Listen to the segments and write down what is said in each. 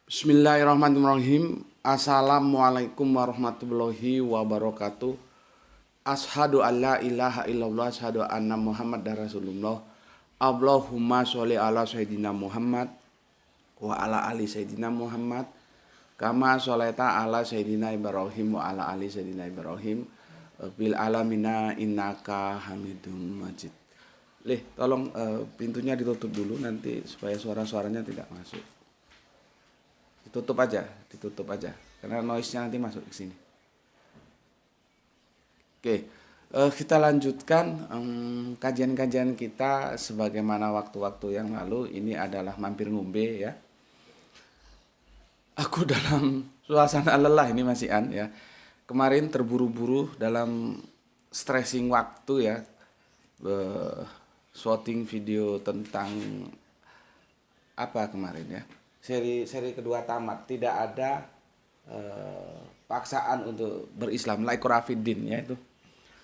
Bismillahirrahmanirrahim. Assalamualaikum warahmatullahi wabarakatuh. Ashadu an la ilaha illallah, ashadu anna Muhammad Rasulullah. Allahumma sholli ala sayyidina Muhammad wa ala ali sayyidina Muhammad kama sholaita ala sayyidina Ibrahim wa ala ali sayyidina Ibrahim bil alamina innaka hamidum majid. Tolong pintunya ditutup dulu nanti supaya suara-suaranya tidak masuk. Ditutup aja karena noise-nya nanti masuk ke sini. Oke, kita lanjutkan kajian-kajian kita sebagaimana waktu-waktu yang lalu. Ini adalah mampir ngombe ya. Aku dalam suasana lelah ini Mas Ian ya. Kemarin terburu-buru dalam stressing waktu ya. Shooting video tentang apa kemarin ya. Seri kedua tamat, tidak ada paksaan untuk berislam, laikorafidin ya, itu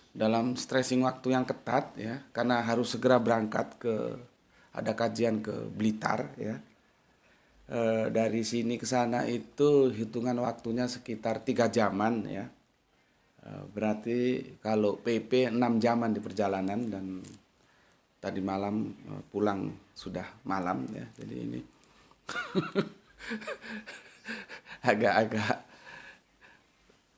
dalam stressing waktu yang ketat ya, karena harus segera berangkat ada kajian ke Blitar ya. Dari sini ke sana itu hitungan waktunya sekitar 3 jaman ya. Berarti kalau PP 6 jaman di perjalanan, dan tadi malam pulang sudah malam ya. Jadi ini agak-agak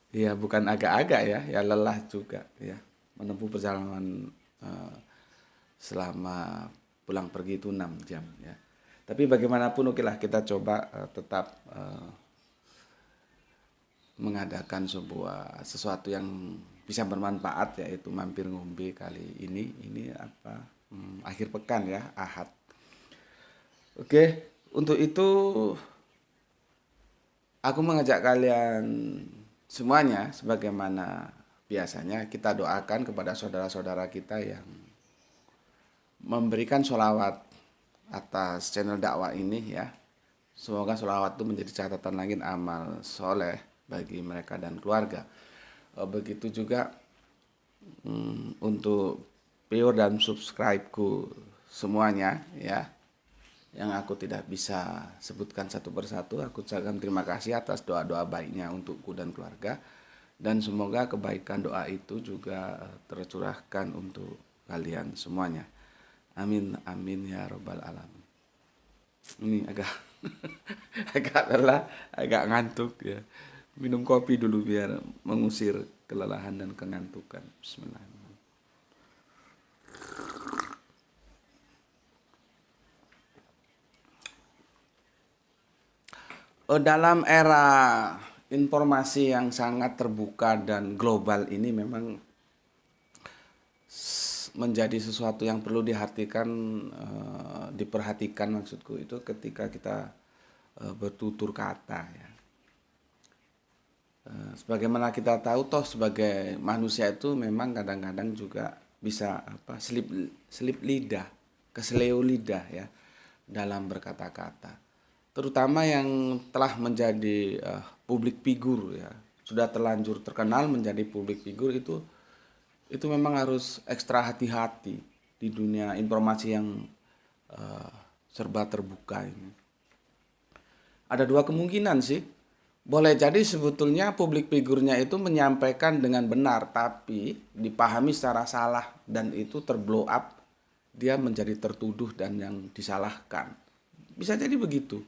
ya, bukan agak-agak ya lelah juga ya, menempuh perjalanan selama pulang pergi itu 6 jam ya. Tapi bagaimanapun okelah, kita coba tetap mengadakan sesuatu yang bisa bermanfaat, yaitu mampir ngombe kali ini akhir pekan ya, Ahad. Oke. Untuk itu aku mengajak kalian semuanya, sebagaimana biasanya kita doakan kepada saudara-saudara kita yang memberikan sholawat atas channel dakwah ini ya. Semoga sholawat itu menjadi catatan langit amal soleh bagi mereka dan keluarga. Begitu juga untuk viewer dan subscribe-ku semuanya ya, yang aku tidak bisa sebutkan satu persatu. Aku ucapkan terima kasih atas doa-doa baiknya untukku dan keluarga, dan semoga kebaikan doa itu juga tercurahkan untuk kalian semuanya. Amin amin ya robbal alamin. Ini agak agak lelah, agak ngantuk ya. Minum kopi dulu biar mengusir kelelahan dan kengantukan. Bismillahirrahmanirrahim. Dalam era informasi yang sangat terbuka dan global ini, memang menjadi sesuatu yang perlu diperhatikan maksudku itu ketika kita bertutur kata ya. Sebagaimana kita tahu toh, sebagai manusia itu memang kadang-kadang juga bisa selip lidah, keseleo lidah ya dalam berkata-kata. Terutama yang telah menjadi publik figur ya, sudah terlanjur terkenal menjadi publik figur, itu memang harus ekstra hati-hati di dunia informasi yang serba terbuka ini. Ada 2 kemungkinan sih. Boleh jadi sebetulnya publik figurnya itu menyampaikan dengan benar, tapi dipahami secara salah, dan itu terblow up, dia menjadi tertuduh dan yang disalahkan. Bisa jadi begitu.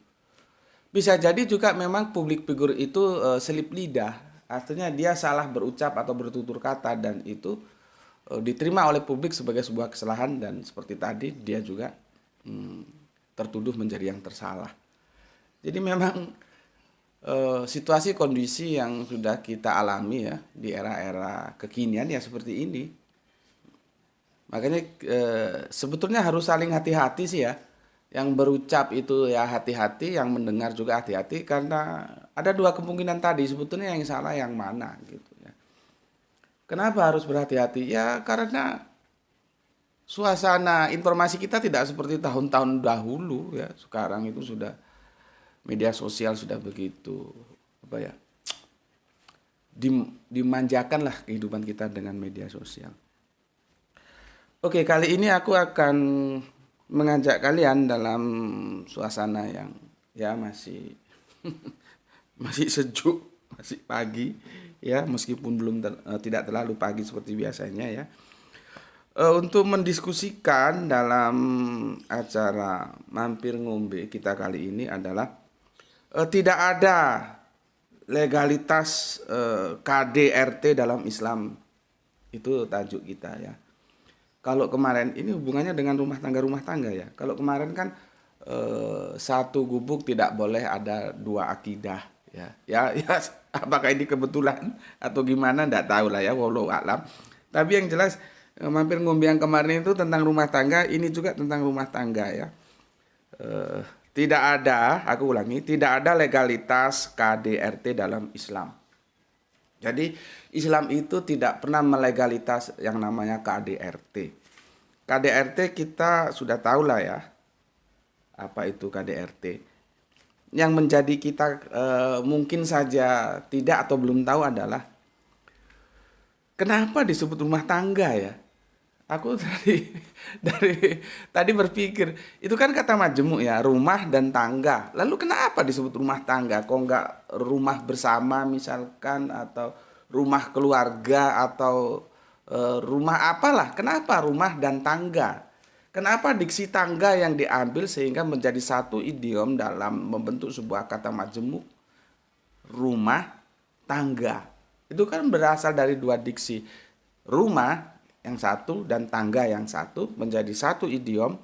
Bisa jadi juga memang publik figur itu selip lidah, artinya dia salah berucap atau bertutur kata, dan itu diterima oleh publik sebagai sebuah kesalahan, dan seperti tadi dia juga tertuduh menjadi yang tersalah. Jadi memang situasi kondisi yang sudah kita alami ya di era-era kekinian ya seperti ini. Makanya sebetulnya harus saling hati-hati sih ya. Yang berucap itu ya hati-hati, yang mendengar juga hati-hati, karena ada 2 kemungkinan tadi, sebetulnya yang salah yang mana gitu ya. Kenapa harus berhati-hati? Ya karena suasana informasi kita tidak seperti tahun-tahun dahulu ya. Sekarang itu sudah media sosial sudah begitu dimanjakanlah kehidupan kita dengan media sosial. Oke, kali ini aku akan mengajak kalian dalam suasana yang ya masih Masih sejuk, masih pagi ya, meskipun tidak terlalu pagi seperti biasanya ya. Untuk mendiskusikan dalam acara mampir ngombe kita kali ini adalah tidak ada legalitas KDRT dalam Islam. Itu tajuk kita ya. Kalau kemarin ini hubungannya dengan rumah tangga ya. Kalau kemarin kan satu gubuk tidak boleh ada dua akidah ya. Ya, apakah ini kebetulan atau gimana enggak tahu lah ya, wallahu alam. Tapi yang jelas mampir ngombe yang kemarin itu tentang rumah tangga, ini juga tentang rumah tangga ya. Tidak ada, aku ulangi, tidak ada legalitas KDRT dalam Islam. Jadi Islam itu tidak pernah melegalitas yang namanya KDRT. KDRT kita sudah tahu lah ya, apa itu KDRT. Yang menjadi kita mungkin saja tidak atau belum tahu adalah kenapa disebut rumah tangga ya. Aku dari tadi berpikir, itu kan kata majemuk ya, rumah dan tangga. Lalu kenapa disebut rumah tangga? Kok enggak rumah bersama misalkan, atau rumah keluarga, atau rumah apalah? Kenapa rumah dan tangga? Kenapa diksi tangga yang diambil sehingga menjadi satu idiom dalam membentuk sebuah kata majemuk, rumah, tangga. Itu kan berasal dari dua diksi. Rumah yang satu dan tangga yang satu menjadi satu idiom,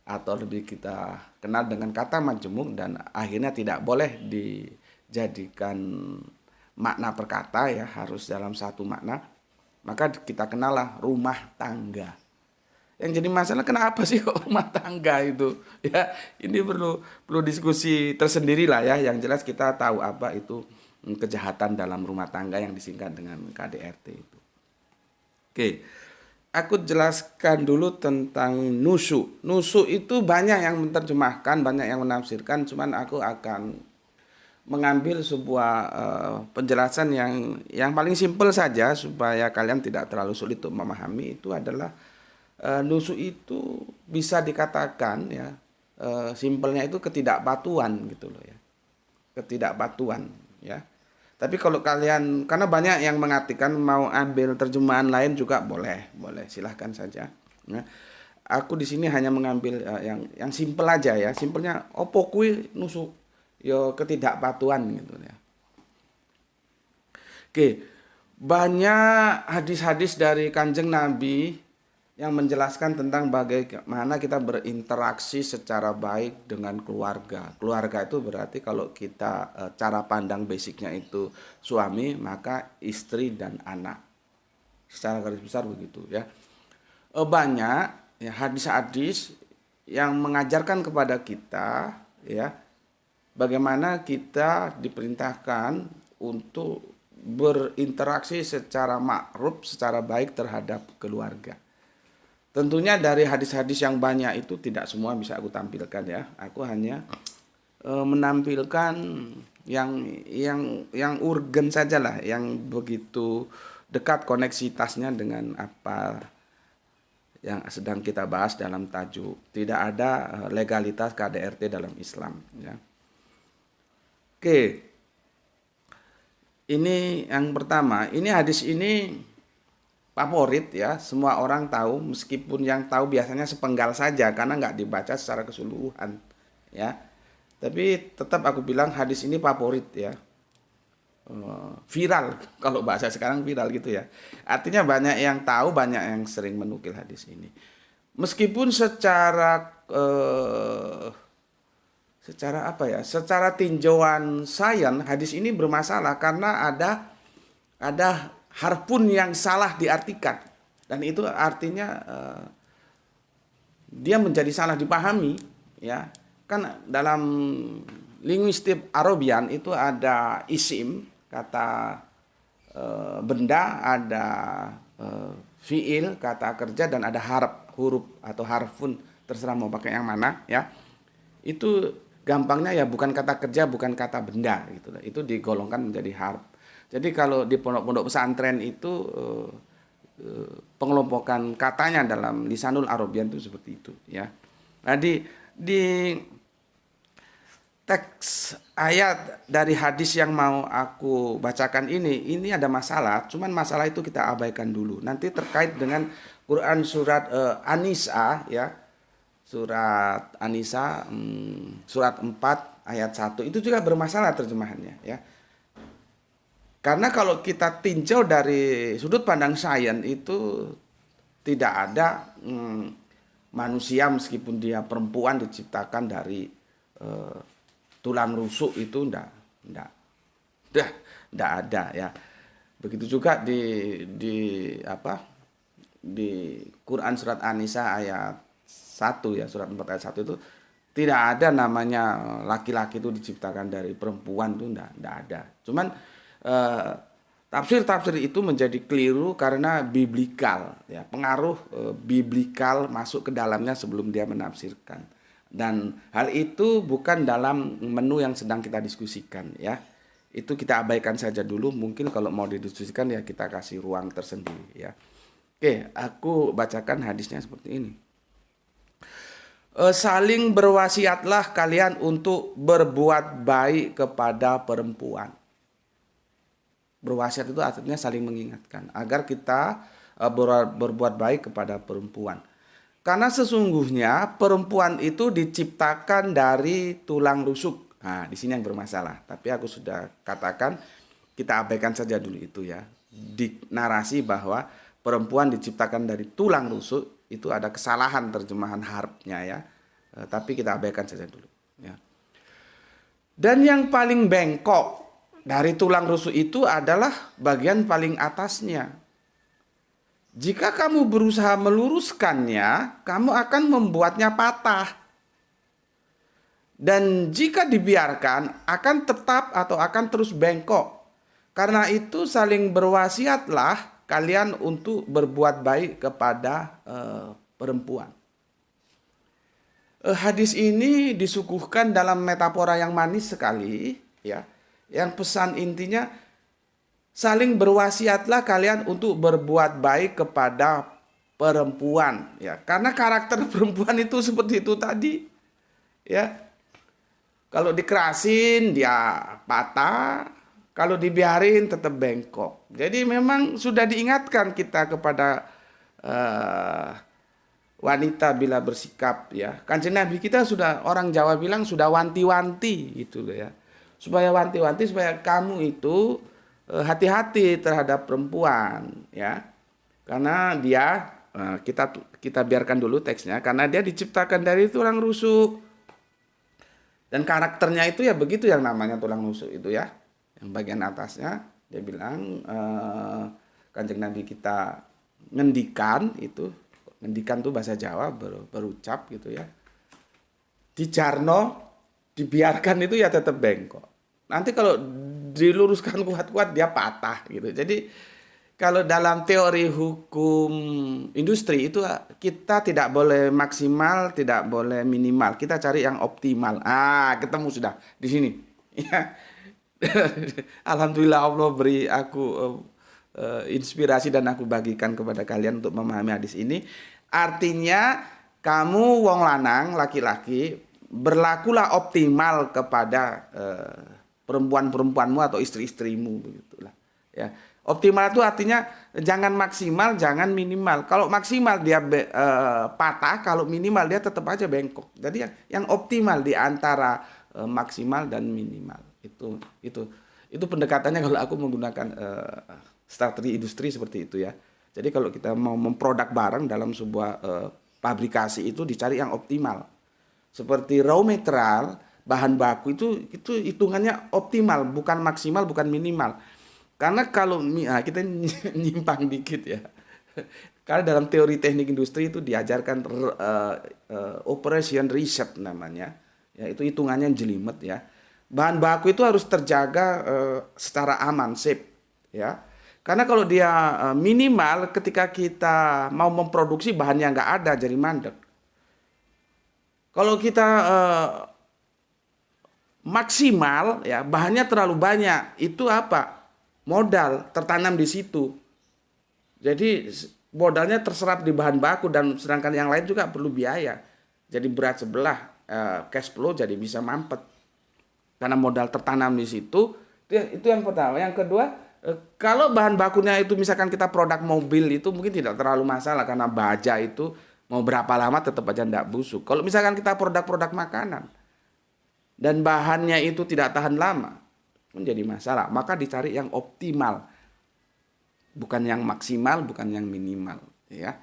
atau lebih kita kenal dengan kata majemuk, dan akhirnya tidak boleh dijadikan makna perkata ya, harus dalam satu makna. Maka kita kenal lah rumah tangga. Yang jadi masalah kenapa sih kok rumah tangga itu ya, ini perlu diskusi tersendiri lah ya. Yang jelas kita tahu apa itu kejahatan dalam rumah tangga yang disingkat dengan KDRT itu. Oke, aku jelaskan dulu tentang nusu. Nusu itu banyak yang menerjemahkan, banyak yang menafsirkan. Cuman aku akan mengambil sebuah penjelasan yang paling simpel saja supaya kalian tidak terlalu sulit untuk memahami. Itu adalah nusu itu bisa dikatakan ya, simpelnya itu ketidakpatuhan gitu loh ya, ketidakpatuhan ya. Tapi kalau kalian, karena banyak yang mengartikan, mau ambil terjemahan lain juga boleh, silahkan saja. Ya. Aku di sini hanya mengambil yang simpel aja ya, simpelnya opo kui nusuk, yo ketidakpatuhan gitu ya. Oke, banyak hadis-hadis dari Kanjeng Nabi yang menjelaskan tentang bagaimana kita berinteraksi secara baik dengan keluarga. Keluarga itu berarti kalau kita cara pandang basicnya itu suami, maka istri dan anak. Secara garis besar begitu ya. Banyak ya hadis-hadis yang mengajarkan kepada kita ya, bagaimana kita diperintahkan untuk berinteraksi secara ma'ruf, secara baik terhadap keluarga. Tentunya dari hadis-hadis yang banyak itu tidak semua bisa aku tampilkan ya. Aku hanya menampilkan yang urgen sajalah, yang begitu dekat koneksitasnya dengan apa yang sedang kita bahas dalam tajuk. Tidak ada legalitas KDRT dalam Islam ya. Oke. Ini yang pertama, ini hadis ini favorit ya, semua orang tahu, meskipun yang tahu biasanya sepenggal saja karena nggak dibaca secara keseluruhan ya. Tapi tetap aku bilang hadis ini favorit ya, viral kalau bahasa sekarang viral gitu ya. Artinya banyak yang tahu, banyak yang sering menukil hadis ini. Meskipun secara apa ya, secara tinjauan sains hadis ini bermasalah karena ada harfun yang salah diartikan, dan itu artinya dia menjadi salah dipahami ya. Kan dalam linguistik Arabian itu ada isim, kata benda, ada fiil, kata kerja, dan ada huruf atau harfun, terserah mau pakai yang mana ya. Itu gampangnya ya bukan kata kerja, bukan kata benda gitu. Itu digolongkan menjadi harf. Jadi kalau di pondok-pondok pesantren itu pengelompokan katanya dalam lisanul Arabian itu seperti itu ya. Nah, di teks ayat dari hadis yang mau aku bacakan ini ada masalah, cuman masalah itu kita abaikan dulu. Nanti terkait dengan Quran surat An-Nisa ya. Surat An-Nisa surat 4 ayat 1 itu juga bermasalah terjemahannya ya. Karena kalau kita tinjau dari sudut pandang sains itu tidak ada manusia meskipun dia perempuan diciptakan dari tulang rusuk itu enggak ada ya. Begitu juga di Quran surat An-Nisa ayat 1 ya, surat 4 ayat 1 itu tidak ada namanya laki-laki itu diciptakan dari perempuan, itu enggak ada. Cuman tafsir-tafsir itu menjadi keliru karena biblikal ya, pengaruh biblikal masuk ke dalamnya sebelum dia menafsirkan. Dan hal itu bukan dalam menu yang sedang kita diskusikan ya. Itu kita abaikan saja dulu, mungkin kalau mau didiskusikan ya kita kasih ruang tersendiri ya. Oke, aku bacakan hadisnya seperti ini. Saling berwasiatlah kalian untuk berbuat baik kepada perempuan. Berwasiat itu artinya saling mengingatkan agar kita berbuat baik kepada perempuan. Karena sesungguhnya perempuan itu diciptakan dari tulang rusuk. Nah, di sini yang bermasalah. Tapi aku sudah katakan kita abaikan saja dulu itu ya. Di narasi bahwa perempuan diciptakan dari tulang rusuk itu ada kesalahan terjemahan harfnya ya. Tapi kita abaikan saja dulu ya. Dan yang paling bengkok dari tulang rusuk itu adalah bagian paling atasnya. Jika kamu berusaha meluruskannya, kamu akan membuatnya patah. Dan jika dibiarkan, akan tetap atau akan terus bengkok. Karena itu saling berwasiatlah kalian untuk berbuat baik kepada perempuan. Hadis ini disuguhkan dalam metafora yang manis sekali, ya. Yang pesan intinya, saling berwasiatlah kalian untuk berbuat baik kepada perempuan ya, karena karakter perempuan itu seperti itu tadi ya. Kalau dikerasin dia patah, kalau dibiarin tetap bengkok. Jadi memang sudah diingatkan kita kepada wanita bila bersikap ya. Kanjeng Nabi kita sudah, orang Jawa bilang sudah wanti-wanti gitu loh ya. Supaya wanti-wanti supaya kamu itu hati-hati terhadap perempuan ya, karena dia kita biarkan dulu teksnya, karena dia diciptakan dari tulang rusuk dan karakternya itu ya begitu, yang namanya tulang rusuk itu ya, yang bagian atasnya dia bilang Kanjeng Nabi kita ngendikan itu, ngendikan tuh bahasa Jawa, berucap gitu ya, dijarno dibiarkan itu ya tetap bengkok. Nanti kalau diluruskan kuat-kuat dia patah gitu. Jadi kalau dalam teori hukum industri itu kita tidak boleh maksimal, tidak boleh minimal. Kita cari yang optimal. Ketemu sudah di sini. Ya. Alhamdulillah Allah beri aku inspirasi dan aku bagikan kepada kalian untuk memahami hadis ini. Artinya kamu wong lanang, laki-laki, berlakulah optimal kepada perempuan-perempuanmu atau istri-istrimu begitulah ya. Optimal itu artinya jangan maksimal, jangan minimal. Kalau maksimal dia patah, kalau minimal dia tetap aja bengkok. Jadi yang optimal di antara maksimal dan minimal. Itu pendekatannya kalau aku menggunakan strategi industri seperti itu ya. Jadi kalau kita mau memproduk barang dalam sebuah pabrikasi itu dicari yang optimal. Seperti raw material, bahan baku itu hitungannya optimal, bukan maksimal, bukan minimal. Karena kalau kita nyimpang dikit ya. Karena dalam teori teknik industri itu diajarkan operation reset namanya. Ya, itu hitungannya jelimet ya. Bahan baku itu harus terjaga secara aman, safe ya. Karena kalau dia minimal, ketika kita mau memproduksi bahannya nggak ada, jadi mandek. Kalau kita maksimal ya, bahannya terlalu banyak, itu apa? Modal tertanam di situ. Jadi modalnya terserap di bahan baku, dan sedangkan yang lain juga perlu biaya. Jadi berat sebelah, cash flow jadi bisa mampet. karena modal tertanam di situ. Itu yang pertama. Yang kedua, kalau bahan bakunya itu misalkan kita produk mobil itu mungkin tidak terlalu masalah karena baja itu mau berapa lama tetap aja tidak busuk. Kalau misalkan kita produk-produk makanan dan bahannya itu tidak tahan lama, menjadi masalah. Maka dicari yang optimal, bukan yang maksimal, bukan yang minimal, ya,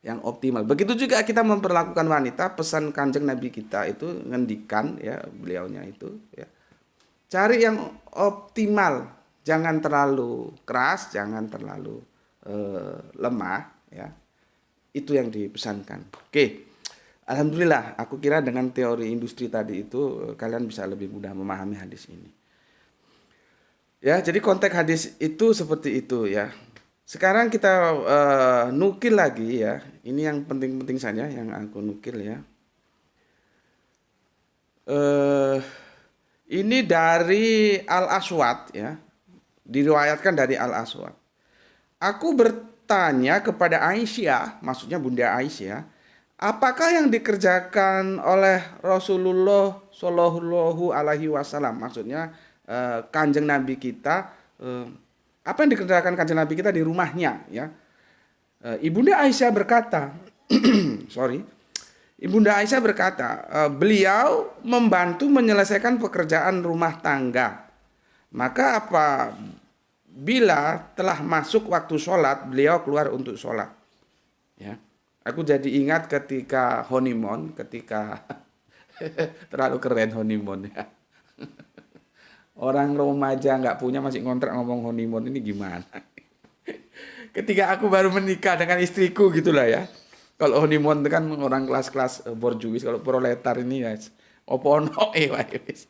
yang optimal. Begitu juga kita memperlakukan wanita. Pesan Kanjeng Nabi kita itu ngendikan, ya, beliaunya itu, ya, cari yang optimal, jangan terlalu keras, jangan terlalu lemah, ya. Itu yang dipesankan. Oke, alhamdulillah. Aku kira dengan teori industri tadi itu kalian bisa lebih mudah memahami hadis ini. Ya, jadi konteks hadis itu seperti itu, ya. Sekarang kita nukil lagi, ya. Ini yang penting-penting saja yang aku nukil, ya. Ini dari Al-Aswad, ya. Diriwayatkan dari Al-Aswad. Aku bertanya kepada Aisyah, maksudnya Bunda Aisyah, apakah yang dikerjakan oleh Rasulullah Shallallahu Alaihi Wasallam, maksudnya Kanjeng Nabi kita, apa yang dikerjakan Kanjeng Nabi kita di rumahnya, ya. Ibunda Aisyah berkata, Ibunda Aisyah berkata, beliau membantu menyelesaikan pekerjaan rumah tangga. Maka apabila telah masuk waktu sholat, beliau keluar untuk sholat. Ya, aku jadi ingat ketika honeymoon, ketika terlalu keren honeymoon, ya. Orang remaja nggak punya masih ngontrak ngomong honeymoon, ini gimana? Ketika aku baru menikah dengan istriku gitulah, ya. Kalau honeymoon itu kan orang kelas-kelas borjuis, kalau proletar ini ya opo ono wis.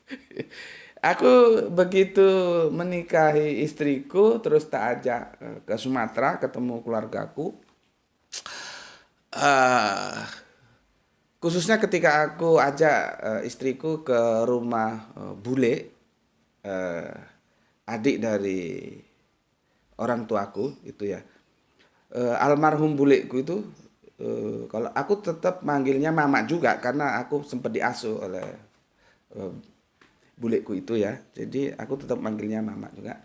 Aku begitu menikahi istriku terus tak ajak ke Sumatera ketemu keluargaku. Khususnya ketika aku ajak istriku ke rumah bule, adik dari orang tuaku itu, ya. Almarhum buleku itu, kalau aku tetap manggilnya mama juga karena aku sempat diasuh oleh buleku itu, ya. Jadi aku tetap manggilnya mama juga.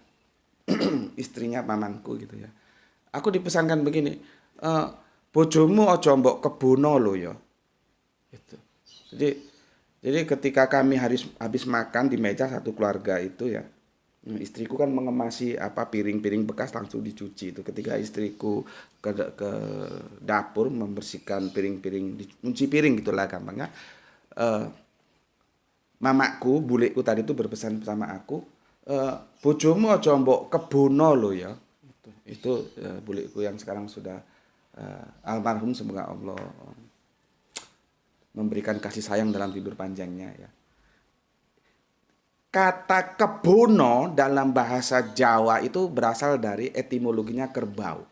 Istrinya pamanku gitu, ya. Aku dipesankan begini, bojomu ojo mbok kebono lo, ya. Gitu. Jadi ketika kami habis makan di meja satu keluarga itu, ya. Istriku kan mengemasi piring-piring bekas langsung dicuci itu. Ketika istriku ke dapur membersihkan piring-piring, nyuci piring gitulah gampangnya. Mamaku, buleku tadi itu berpesan sama aku, bojomu aja mbok kebono lo, ya. Itu buleku yang sekarang sudah almarhum, semoga Allah memberikan kasih sayang dalam tidur panjangnya, ya. Kata kebono dalam bahasa Jawa itu berasal dari etimologinya kerbau.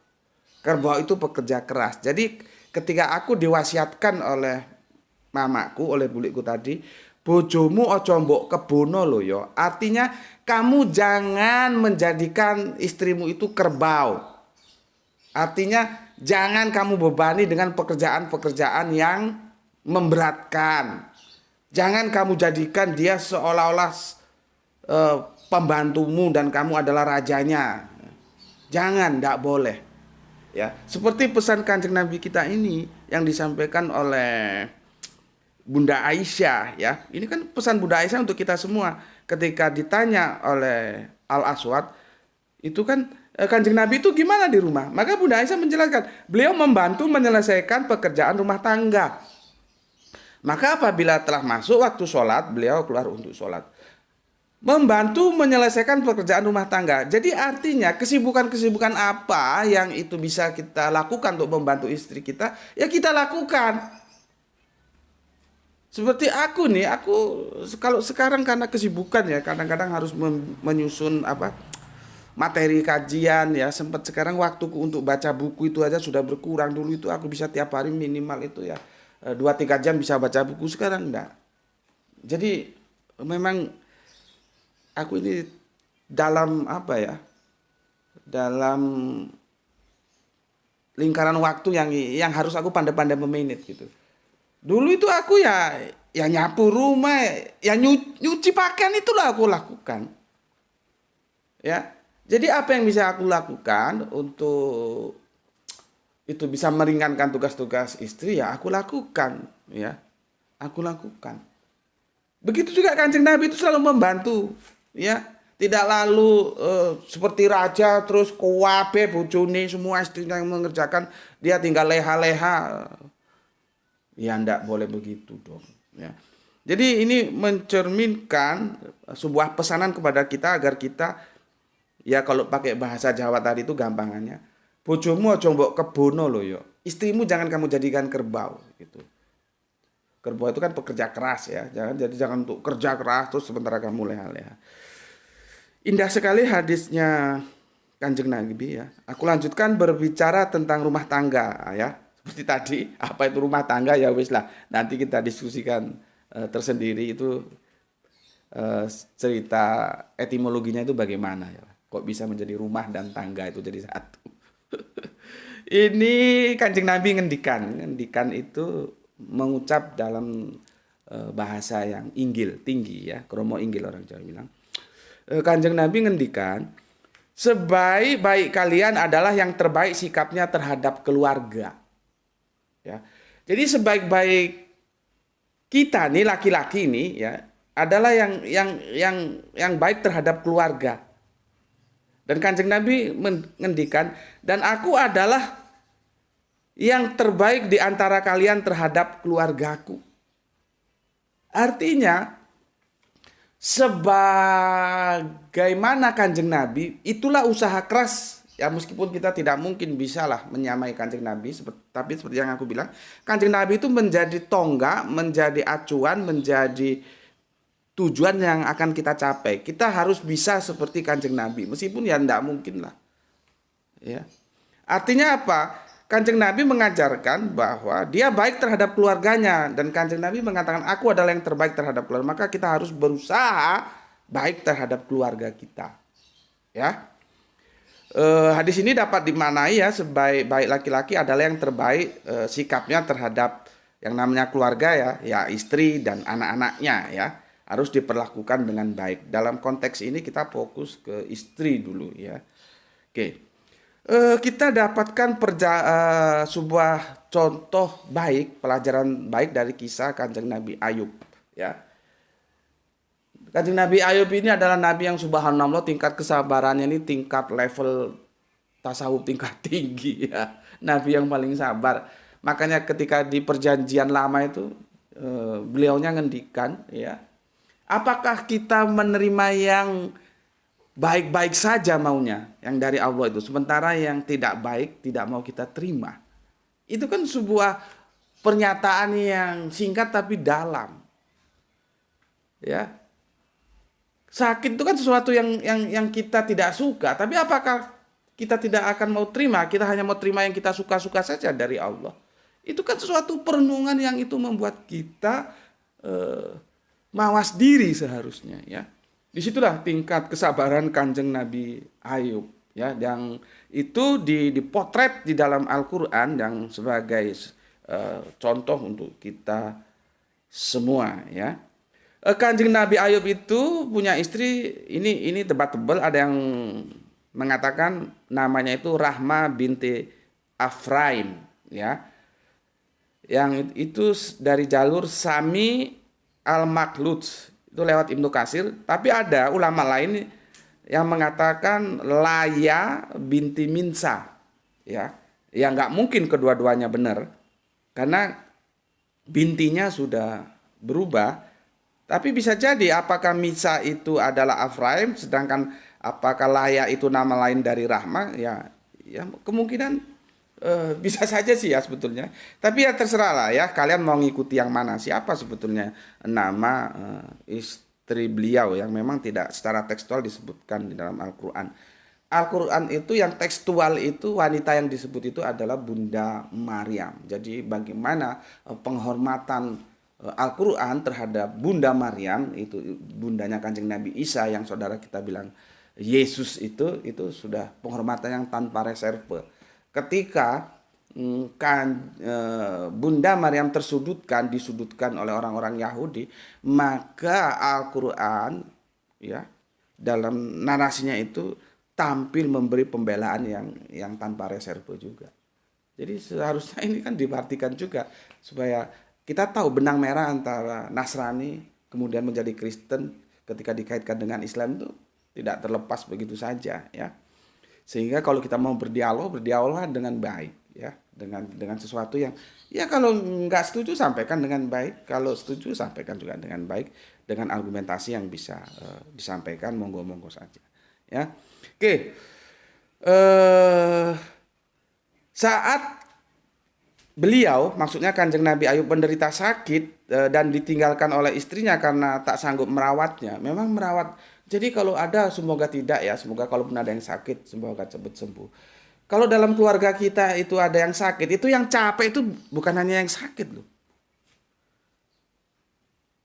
Kerbau itu pekerja keras. Jadi ketika aku diwasiatkan oleh mamaku, oleh bulikku tadi, bojomu ojo mbok kebono lo, yo. Artinya kamu jangan menjadikan istrimu itu kerbau. Artinya jangan kamu bebani dengan pekerjaan-pekerjaan yang memberatkan. Jangan kamu jadikan dia seolah-olah pembantumu dan kamu adalah rajanya. Jangan, tidak boleh, ya. Seperti pesan Kanjeng Nabi kita ini yang disampaikan oleh Bunda Aisyah, ya. Ini kan pesan Bunda Aisyah untuk kita semua. Ketika ditanya oleh Al-Aswad, itu kan Kanjeng Nabi itu gimana di rumah? Maka Bunda Aisyah menjelaskan, beliau membantu menyelesaikan pekerjaan rumah tangga. Maka apabila telah masuk waktu sholat, beliau keluar untuk sholat. Membantu menyelesaikan pekerjaan rumah tangga. Jadi artinya kesibukan-kesibukan apa yang itu bisa kita lakukan untuk membantu istri kita, ya kita lakukan. Seperti aku nih, aku kalau sekarang karena kesibukan, ya, kadang-kadang harus menyusun materi kajian, ya. Sempat sekarang waktuku untuk baca buku itu aja sudah berkurang. Dulu itu aku bisa tiap hari minimal itu, ya, 2-3 jam bisa baca buku, sekarang enggak. Jadi memang aku ini dalam dalam lingkaran waktu yang harus aku pandai-pandai memanage gitu. Dulu itu aku ya nyapu rumah, ya nyuci pakaian itulah aku lakukan. Ya. Jadi apa yang bisa aku lakukan untuk itu bisa meringankan tugas-tugas istri, ya aku lakukan, ya. Aku lakukan. Begitu juga Kanjeng Nabi itu selalu membantu, ya. Tidak lalu seperti raja terus kuwabe bojone semua istrinya yang mengerjakan, dia tinggal leha-leha. Ya ndak boleh begitu dong, ya. Jadi ini mencerminkan sebuah pesanan kepada kita agar kita, ya kalau pakai bahasa Jawa tadi itu gampangannya, bojomu aja mbok kebono loh yo. Istrimu jangan kamu jadikan kerbau gitu. Kerbau itu kan pekerja keras ya. Jangan untuk kerja keras terus sementara kamu leha-leha. Indah sekali hadisnya Kanjeng Nabi ya. Aku lanjutkan berbicara tentang rumah tangga ya. Seperti tadi, apa itu rumah tangga ya wis lah. Nanti kita diskusikan tersendiri itu eh, cerita etimologinya itu bagaimana ya. Kok bisa menjadi rumah dan tangga itu jadi satu. Ini Kanjeng Nabi ngendikan. Ngendikan itu mengucap dalam bahasa yang inggil, tinggi ya. Kromo inggil orang Jawa bilang. Kanjeng Nabi ngendikan, sebaik-baik kalian adalah yang terbaik sikapnya terhadap keluarga. Ya. Jadi sebaik-baik kita nih laki-laki ini ya adalah yang baik terhadap keluarga. Dan Kanjeng Nabi mengendikan, dan aku adalah yang terbaik di antara kalian terhadap keluargaku. Artinya, sebagaimana Kanjeng Nabi, itulah usaha keras. Ya meskipun kita tidak mungkin bisalah menyamai Kanjeng Nabi, tapi seperti yang aku bilang, Kanjeng Nabi itu menjadi tonggak, menjadi acuan, menjadi tujuan yang akan kita capai. Kita harus bisa seperti Kanjeng Nabi, meskipun ya tidak mungkin lah. Ya. Artinya apa? Kanjeng Nabi mengajarkan bahwa dia baik terhadap keluarganya, dan Kanjeng Nabi mengatakan aku adalah yang terbaik terhadap keluarga. Maka kita harus berusaha baik terhadap keluarga kita. Ya. Hadis ini dapat dimaknai ya sebaik-baik laki-laki adalah yang terbaik sikapnya terhadap yang namanya keluarga ya istri dan anak-anaknya ya. Harus diperlakukan dengan baik. Dalam konteks ini kita fokus ke istri dulu ya. Oke. Kita dapatkan sebuah contoh baik, pelajaran baik dari kisah Kanjeng Nabi Ayub ya. Kanjeng Nabi Ayub ini adalah nabi yang subhanallah tingkat kesabarannya ini tingkat level tasawuf tingkat tinggi ya. Nabi yang paling sabar. Makanya ketika di perjanjian lama itu beliaunya ngendikan ya, apakah kita menerima yang baik-baik saja maunya yang dari Allah itu, sementara yang tidak baik tidak mau kita terima. Itu kan sebuah pernyataan yang singkat tapi dalam. Ya. Sakit itu kan sesuatu yang kita tidak suka, tapi apakah kita tidak akan mau terima? Kita hanya mau terima yang kita suka-suka saja dari Allah. Itu kan sesuatu perenungan yang itu membuat kita mawas diri seharusnya ya. Disitulah tingkat kesabaran Kanjeng Nabi Ayub ya, yang itu dipotret di dalam Al-Qur'an yang sebagai contoh untuk kita semua ya. Kanjeng Nabi Ayub itu punya istri, ini tebal-tebal, ada yang mengatakan namanya itu Rahma binti Afraim ya. Yang itu dari jalur Sami Al-Makhlut, itu lewat Ibnu Katsir, tapi ada ulama lain yang mengatakan Laya binti Minsa ya. Ya nggak mungkin kedua-duanya benar karena bintinya sudah berubah. Tapi bisa jadi apakah Misa itu adalah Afraim, sedangkan apakah Laya itu nama lain dari Rahma, ya kemungkinan bisa saja sih ya sebetulnya. Tapi ya terserah lah ya, kalian mau ngikuti yang mana, siapa sebetulnya nama istri beliau yang memang tidak secara tekstual disebutkan di dalam Al-Quran. Al-Quran itu yang tekstual itu wanita yang disebut itu adalah Bunda Maryam. Jadi bagaimana penghormatan Al-Quran terhadap Bunda Maryam, itu bundanya Kanjeng Nabi Isa yang saudara kita bilang Yesus, itu sudah penghormatan yang tanpa reserve. Ketika Bunda Maryam disudutkan oleh orang-orang Yahudi, maka Al-Qur'an ya dalam narasinya itu tampil memberi pembelaan yang tanpa reserve juga. Jadi seharusnya ini kan diperhatikan juga supaya kita tahu benang merah antara Nasrani kemudian menjadi Kristen ketika dikaitkan dengan Islam itu tidak terlepas begitu saja ya. Sehingga kalau kita mau berdialoglah dengan baik ya, dengan sesuatu yang ya kalau nggak setuju sampaikan dengan baik, kalau setuju sampaikan juga dengan baik dengan argumentasi yang bisa disampaikan, monggo-monggo saja ya. Oke. Saat beliau, maksudnya Kanjeng Nabi Ayub menderita sakit dan ditinggalkan oleh istrinya karena tak sanggup merawatnya. Memang merawat. Jadi kalau ada, semoga tidak ya, semoga kalaupun ada yang sakit, semoga cepat sembuh. Kalau dalam keluarga kita itu ada yang sakit, itu yang capek itu bukan hanya yang sakit loh.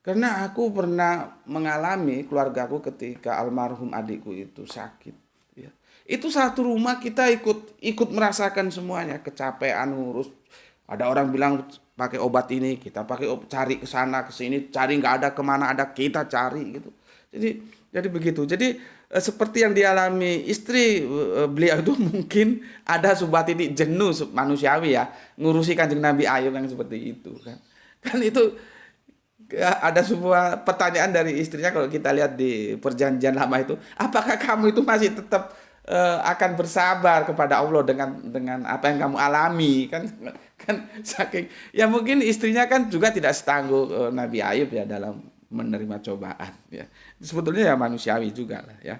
Karena aku pernah mengalami keluargaku ketika almarhum adikku itu sakit. Ya. Itu satu rumah kita ikut merasakan semuanya, kecapean ngurus. Ada orang bilang pakai obat ini, kita pakai cari ke sana ke sini, cari nggak ada kemana ada kita cari gitu. Jadi begitu. Jadi seperti yang dialami istri beliau itu mungkin ada sebuah titik jenuh manusiawi ya, ngurusi Kanjeng Nabi Ayub yang seperti itu kan. Kan itu ada sebuah pertanyaan dari istrinya kalau kita lihat di perjanjian lama itu, apakah kamu itu masih tetap akan bersabar kepada Allah dengan apa yang kamu alami kan saking ya mungkin istrinya kan juga tidak setangguh Nabi Ayub ya dalam menerima cobaan ya. Sebetulnya ya manusiawi juga lah ya.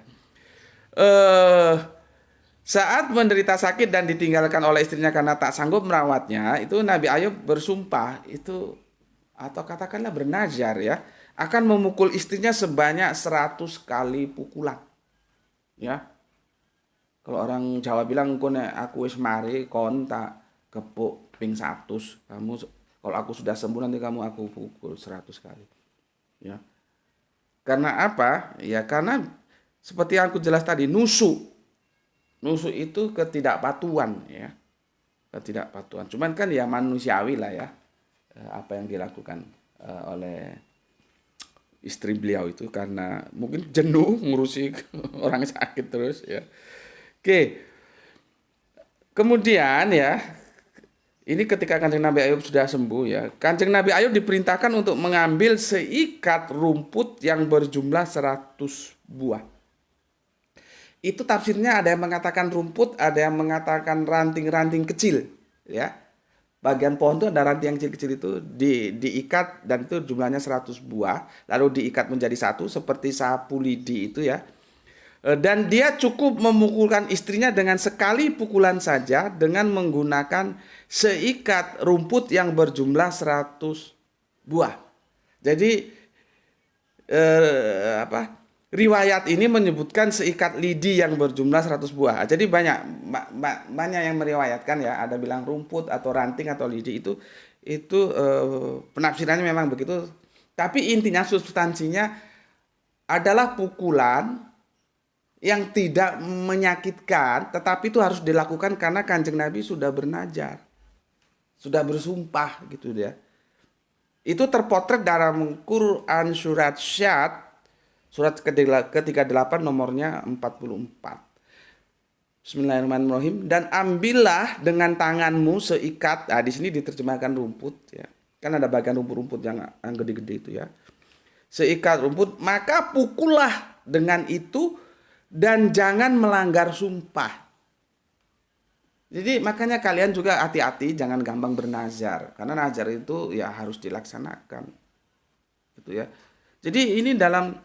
Saat menderita sakit dan ditinggalkan oleh istrinya karena tak sanggup merawatnya, itu Nabi Ayub bersumpah itu atau katakanlah bernazar ya, akan memukul istrinya sebanyak 100 kali pukulan. Ya. Kalau orang Jawa bilang aku wis mari kon tak kepuk ping 100, kamu kalau aku sudah sembuh nanti aku pukul 100 kali. Ya. Karena apa? Ya karena seperti yang aku jelas tadi, nusuk. Nusuk itu ketidakpatuhan ya. Ketidakpatuhan. Cuman kan ya manusiawi lah ya. Apa yang dilakukan oleh istri beliau itu karena mungkin jenuh ngurusi orang sakit terus ya. Oke. Kemudian ya, ini ketika Kanjeng Nabi Ayub sudah sembuh ya, Kanjeng Nabi Ayub diperintahkan untuk mengambil seikat rumput yang berjumlah 100 buah. Itu tafsirnya ada yang mengatakan rumput, ada yang mengatakan ranting-ranting kecil ya. Bagian pohon itu ada ranting yang kecil-kecil itu diikat dan itu jumlahnya 100 buah, lalu diikat menjadi satu seperti sapu lidi itu ya. Dan dia cukup memukulkan istrinya dengan sekali pukulan saja dengan menggunakan seikat rumput yang berjumlah 100 buah. Jadi riwayat ini menyebutkan seikat lidi yang berjumlah 100 buah. Jadi banyak yang meriwayatkan ya, ada bilang rumput atau ranting atau lidi itu penafsirannya memang begitu. Tapi intinya substansinya adalah pukulan yang tidak menyakitkan, tetapi itu harus dilakukan karena Kanjeng Nabi sudah bernazar, sudah bersumpah gitu dia. Itu terpotret dalam Quran surat Syad, surat ke-38 nomornya 44. Bismillahirrahmanirrahim. Dan ambillah dengan tanganmu seikat, di sini diterjemahkan rumput ya. Kan ada bagian rumput-rumput yang gede-gede itu ya. Seikat rumput, maka pukullah dengan itu dan jangan melanggar sumpah. Jadi makanya kalian juga hati-hati, jangan gampang bernazar, karena nazar itu ya harus dilaksanakan, gitu ya. Jadi ini dalam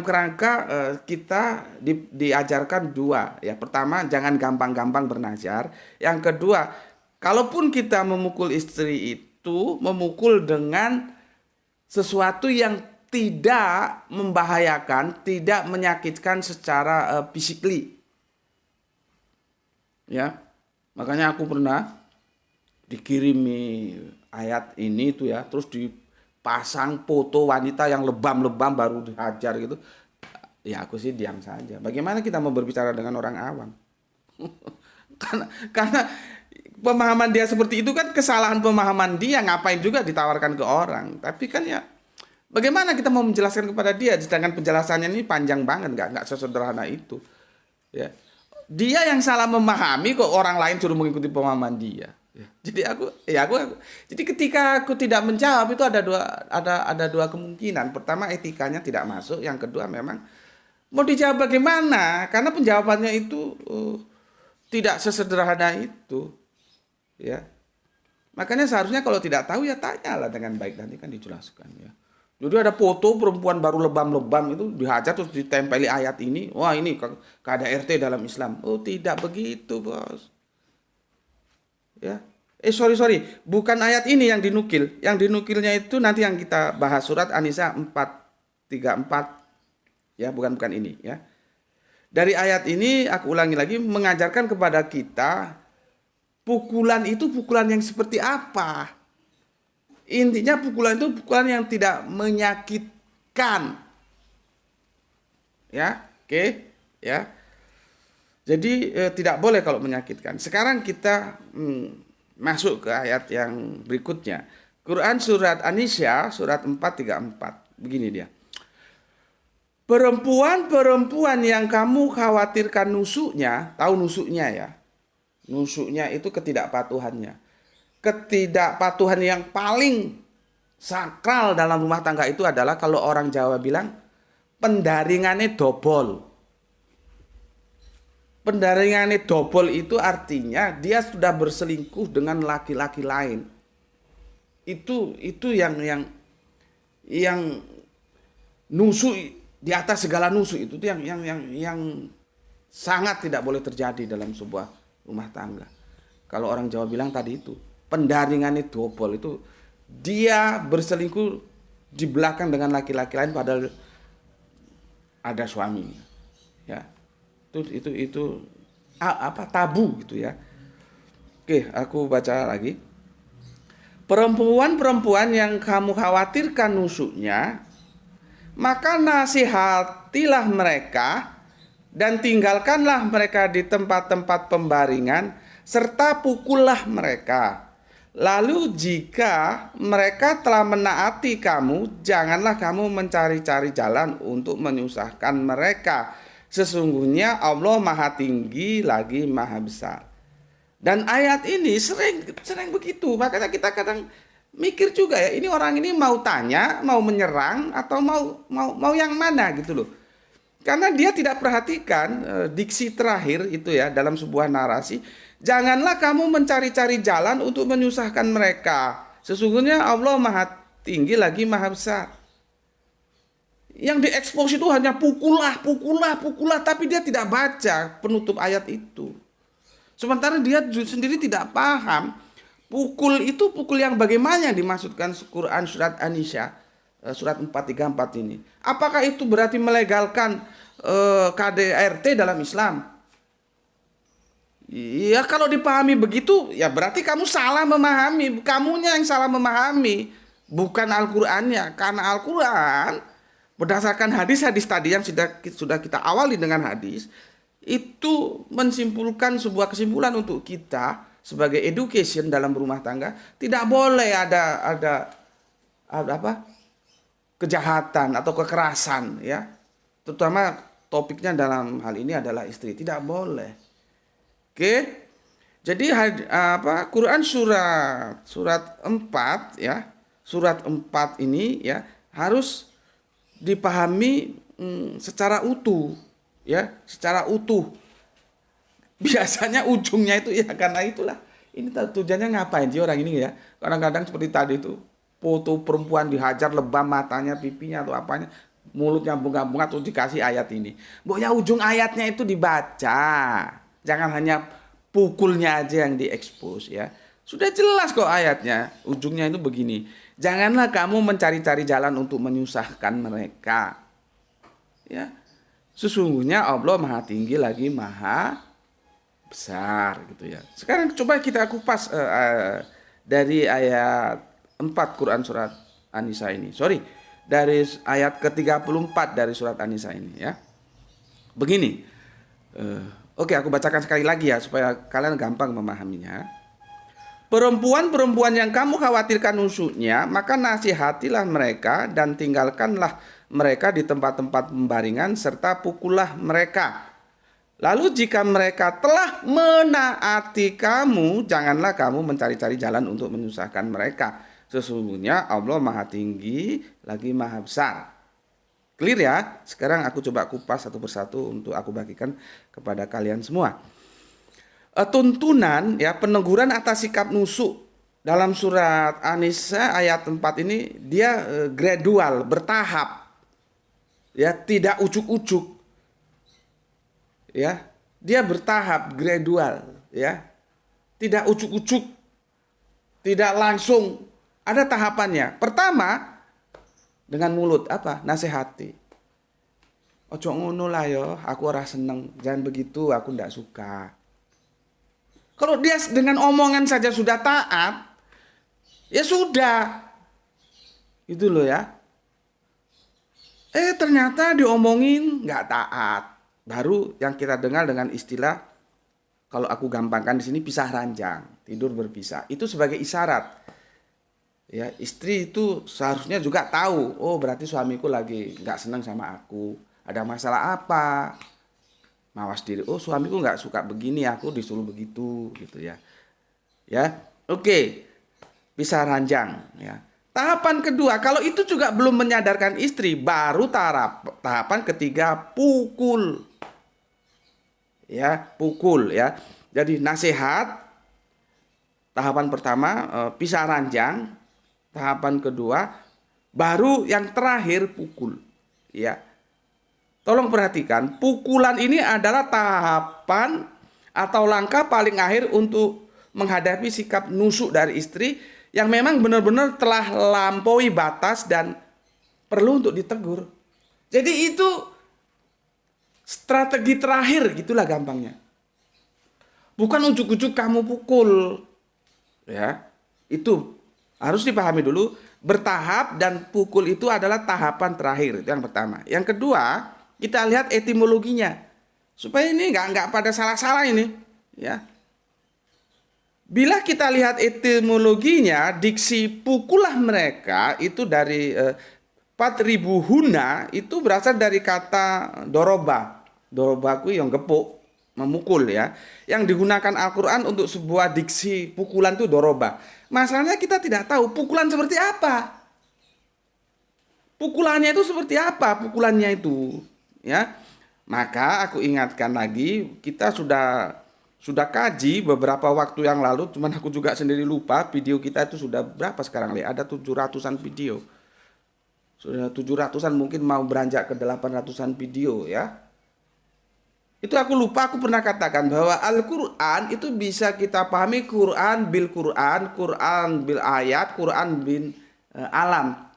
kerangka kita diajarkan dua, ya. Pertama, jangan gampang-gampang bernazar. Yang kedua, kalaupun kita memukul istri itu, memukul dengan sesuatu yang tidak membahayakan, tidak menyakitkan secara physically. Ya. Makanya aku pernah dikirimi ayat ini itu ya, terus dipasang foto wanita yang lebam-lebam baru dihajar gitu. Ya aku sih diam saja. Bagaimana kita mau berbicara dengan orang awam? karena pemahaman dia seperti itu kan kesalahan pemahaman dia, ngapain juga ditawarkan ke orang. Tapi kan ya bagaimana kita mau menjelaskan kepada dia sedangkan penjelasannya ini panjang banget, nggak sesederhana itu. Ya. Dia yang salah memahami kok orang lain suruh mengikuti pemahaman dia. Ya. Jadi jadi ketika aku tidak menjawab itu ada dua kemungkinan. Pertama etikanya tidak masuk, yang kedua memang mau dijawab bagaimana? Karena penjawabannya itu tidak sesederhana itu. Ya. Makanya seharusnya kalau tidak tahu ya tanyalah dengan baik, nanti kan dijelaskan ya. Jadi ada foto perempuan baru lebam-lebam itu dihajar terus ditempeli ayat ini. Wah ini KDRT dalam Islam. Oh tidak begitu bos. Ya. Sorry. Bukan ayat ini yang dinukil. Yang dinukilnya itu nanti yang kita bahas surat An-Nisa 434. Ya bukan ini ya. Dari ayat ini aku ulangi lagi mengajarkan kepada kita pukulan itu pukulan yang seperti apa. Intinya pukulan itu pukulan yang tidak menyakitkan. Ya, oke, ya. Jadi tidak boleh kalau menyakitkan. Sekarang kita masuk ke ayat yang berikutnya. Quran surat An-Nisa surat 434. Begini dia. Perempuan-perempuan yang kamu khawatirkan nusuknya, tahu nusuknya ya. Nusuknya itu ketidakpatuhannya. Ketidakpatuhan yang paling sakral dalam rumah tangga itu adalah kalau orang Jawa bilang pendaringannya dobol. Pendaringannya dobol itu artinya dia sudah berselingkuh dengan laki-laki lain. Itu yang nusuk di atas segala nusuk itu yang sangat tidak boleh terjadi dalam sebuah rumah tangga. Kalau orang Jawa bilang tadi itu pendaringannya dobol itu dia berselingkuh di belakang dengan laki-laki lain padahal ada suaminya. Ya. Itu tabu gitu ya. Oke, aku baca lagi. Perempuan-perempuan yang kamu khawatirkan nusuknya, maka nasihatilah mereka dan tinggalkanlah mereka di tempat-tempat pembaringan serta pukullah mereka. Lalu jika mereka telah menaati kamu, janganlah kamu mencari-cari jalan untuk menyusahkan mereka. Sesungguhnya Allah Maha Tinggi lagi Maha Besar. Dan ayat ini sering begitu. Makanya kita kadang mikir juga ya, ini orang ini mau tanya, mau menyerang atau mau yang mana gitu loh. Karena dia tidak perhatikan diksi terakhir itu ya dalam sebuah narasi. Janganlah kamu mencari-cari jalan untuk menyusahkan mereka. Sesungguhnya Allah Maha Tinggi lagi Maha Besar. Yang diekspos itu hanya pukullah, tapi dia tidak baca penutup ayat itu. Sementara dia sendiri tidak paham pukul itu pukul yang bagaimana yang dimaksudkan Quran surat An-Nisa surat 434 ini. Apakah itu berarti melegalkan KDRT dalam Islam? Ya kalau dipahami begitu ya berarti kamu salah memahami. Kamunya yang salah memahami, bukan Al-Qur'annya. Karena Al-Qur'an berdasarkan hadis-hadis tadi yang sudah kita awali dengan hadis, itu menyimpulkan sebuah kesimpulan untuk kita sebagai education dalam rumah tangga. Tidak boleh ada kejahatan atau kekerasan ya. Terutama topiknya dalam hal ini adalah istri. Tidak boleh. Oke. Jadi Quran surat 4 ya. Surat 4 ini ya harus dipahami secara utuh ya, secara utuh. Biasanya ujungnya itu ya karena itulah. Ini tujuannya ngapain sih orang ini ya? Kadang-kadang seperti tadi itu, foto perempuan dihajar lebam matanya, pipinya atau apanya, mulutnya bunga-bunga terus dikasih ayat ini. Ya ujung ayatnya itu dibaca. Jangan hanya pukulnya aja yang diekspos ya. Sudah jelas kok ayatnya. Ujungnya itu begini. Janganlah kamu mencari-cari jalan untuk menyusahkan mereka. Ya. Sesungguhnya Allah Maha Tinggi lagi Maha Besar gitu ya. Sekarang coba kita kupas dari ayat 4 Quran surat An-Nisa ini. Dari ayat ke-34 dari surat An-Nisa ini ya. Begini. Oke, aku bacakan sekali lagi ya supaya kalian gampang memahaminya. Perempuan-perempuan yang kamu khawatirkan nusuknya, maka nasihatilah mereka dan tinggalkanlah mereka di tempat-tempat pembaringan serta pukullah mereka. Lalu jika mereka telah menaati kamu, janganlah kamu mencari-cari jalan untuk menyusahkan mereka. Sesungguhnya Allah Maha Tinggi lagi Maha Besar. Clear ya? Sekarang aku coba kupas satu persatu untuk aku bagikan kepada kalian semua. Tuntunan ya, peneguran atas sikap nusuk dalam surat An-Nisa ayat 4 ini dia gradual, bertahap. Ya, tidak ujuk-ujuk. Ya, dia bertahap, gradual, ya. Tidak ujuk-ujuk. Tidak langsung, ada tahapannya. Pertama, dengan mulut apa? Nasihati. Ojo ngono lah yo, aku ora seneng, jangan begitu, aku ndak suka. Kalau dia dengan omongan saja sudah taat, ya sudah. Itu loh ya. Ternyata diomongin nggak taat. Baru yang kita dengar dengan istilah, kalau aku gampangkan di sini, pisah ranjang, tidur berpisah. Itu sebagai isyarat. Ya, istri itu seharusnya juga tahu, oh berarti suamiku lagi nggak senang sama aku. Ada masalah apa? Mawas diri, oh suamiku nggak suka begini, aku disuruh begitu, gitu ya. Ya, oke, pisah ranjang. Ya. Tahapan kedua, kalau itu juga belum menyadarkan istri, baru tahapan ketiga, pukul. Ya, pukul ya. Jadi nasihat, tahapan pertama, pisah ranjang, tahapan kedua, baru yang terakhir pukul. Ya. Tolong perhatikan, pukulan ini adalah tahapan atau langkah paling akhir untuk menghadapi sikap nusuk dari istri yang memang benar-benar telah lampaui batas dan perlu untuk ditegur. Jadi itu strategi terakhir, gitulah gampangnya. Bukan ujuk-ujuk kamu pukul. Ya, itu harus dipahami dulu, bertahap, dan pukul itu adalah tahapan terakhir, itu yang pertama. Yang kedua, kita lihat etimologinya supaya ini nggak pada salah-salah ini, ya. Bila kita lihat etimologinya, diksi pukullah mereka itu dari 4.000 huna itu berasal dari kata doroba. Doroba ku yang gepuk, memukul ya. Yang digunakan Al-Qur'an untuk sebuah diksi pukulan itu doroba. Masalahnya kita tidak tahu pukulan seperti apa. Pukulannya itu seperti apa pukulannya itu. Ya, maka aku ingatkan lagi, kita sudah kaji beberapa waktu yang lalu, cuman aku juga sendiri lupa video kita itu sudah berapa sekarang, Le? Ada 700-an video. Sudah 700-an, mungkin mau beranjak ke 800-an video ya. Itu aku lupa, aku pernah katakan bahwa Al-Qur'an itu bisa kita pahami Quran bil Quran, Quran bil ayat, Quran bin alam.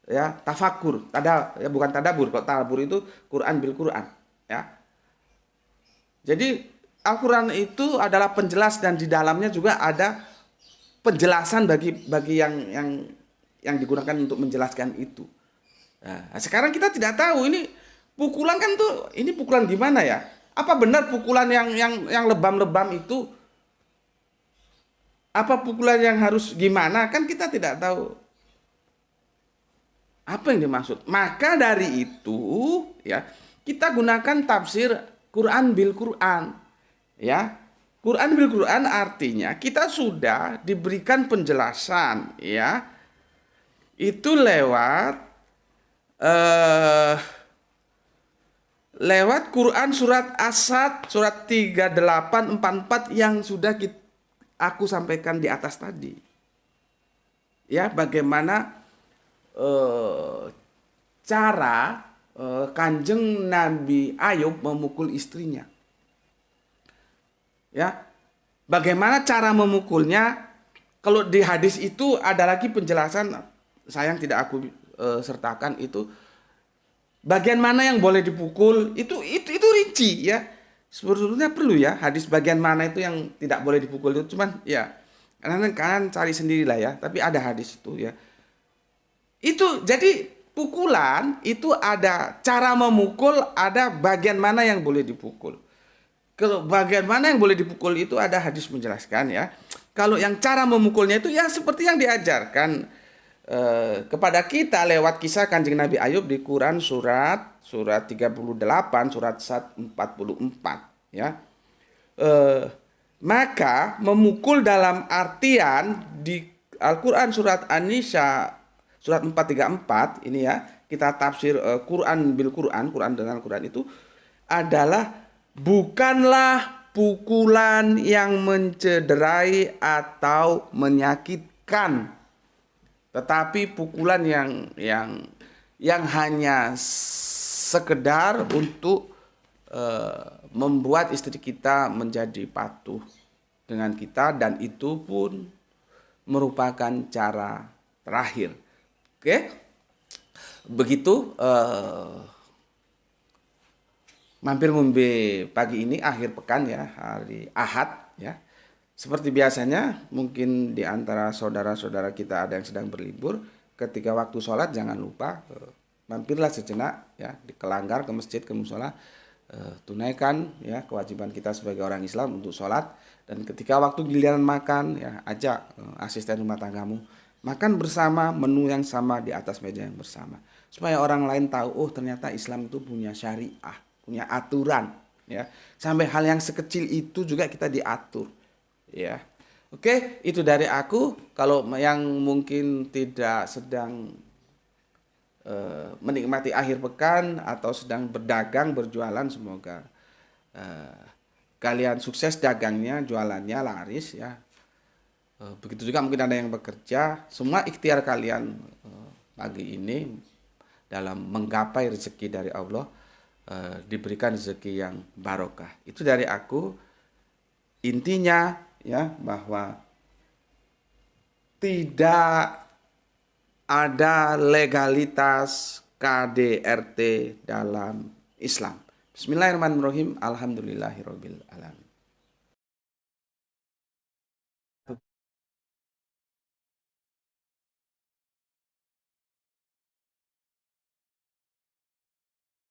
Ya, tafakur, ya bukan tadabur. Kalau tadabur itu Quran bil Quran, ya. Jadi Al-Quran itu adalah penjelas dan di dalamnya juga ada penjelasan bagi yang digunakan untuk menjelaskan itu. Nah, sekarang kita tidak tahu ini pukulan kan tuh, ini pukulan gimana ya? Apa benar pukulan yang lebam-lebam itu? Apa pukulan yang harus gimana? Kan kita tidak tahu apa yang dimaksud. Maka dari itu ya, kita gunakan tafsir Quran bil Quran. Ya. Quran bil Quran artinya kita sudah diberikan penjelasan ya. Itu lewat Quran surat As-Sad surat 3844 yang sudah aku sampaikan di atas tadi. Ya, bagaimana cara Kanjeng Nabi Ayub memukul istrinya. Ya, bagaimana cara memukulnya? Kalau di hadis itu ada lagi penjelasan, sayang tidak aku sertakan itu. Bagian mana yang boleh dipukul itu rinci ya. Sebetulnya perlu ya hadis bagian mana itu yang tidak boleh dipukul itu, cuman ya kalian cari sendirilah ya. Tapi ada hadis itu ya. Itu jadi pukulan itu ada cara memukul, ada bagian mana yang boleh dipukul. Kalau bagian mana yang boleh dipukul itu ada hadis menjelaskan ya. Kalau yang cara memukulnya itu ya seperti yang diajarkan kepada kita lewat kisah Kanjeng Nabi Ayub di Quran surat 38 surat 44 ya. Maka memukul dalam artian di Al-Quran surat An-Nisa surat 434 ini ya, kita tafsir Quran bil Quran, Quran dengan Quran itu adalah bukanlah pukulan yang mencederai atau menyakitkan, tetapi pukulan yang hanya sekedar untuk membuat istri kita menjadi patuh dengan kita, dan itu pun merupakan cara terakhir. Oke, begitu mampir ngombe pagi ini akhir pekan ya, hari Ahad ya. Seperti biasanya mungkin di antara saudara-saudara kita ada yang sedang berlibur, ketika waktu sholat jangan lupa mampirlah sejenak ya di Kelanggar, ke masjid, ke musola, tunaikan ya kewajiban kita sebagai orang Islam untuk sholat. Dan ketika waktu giliran makan ya ajak asisten rumah tanggamu makan bersama menu yang sama di atas meja yang bersama, supaya orang lain tahu oh ternyata Islam itu punya syariah, punya aturan ya. Sampai hal yang sekecil itu juga kita diatur ya. Oke, itu dari aku. Kalau yang mungkin tidak sedang menikmati akhir pekan atau sedang berdagang, berjualan, semoga kalian sukses dagangnya, jualannya laris ya. Begitu juga mungkin ada yang bekerja. Semua ikhtiar kalian pagi ini dalam menggapai rezeki dari Allah, diberikan rezeki yang barokah. Itu dari aku. Intinya ya bahwa tidak ada legalitas KDRT dalam Islam. Bismillahirrahmanirrahim. Alhamdulillahirabbil alamin.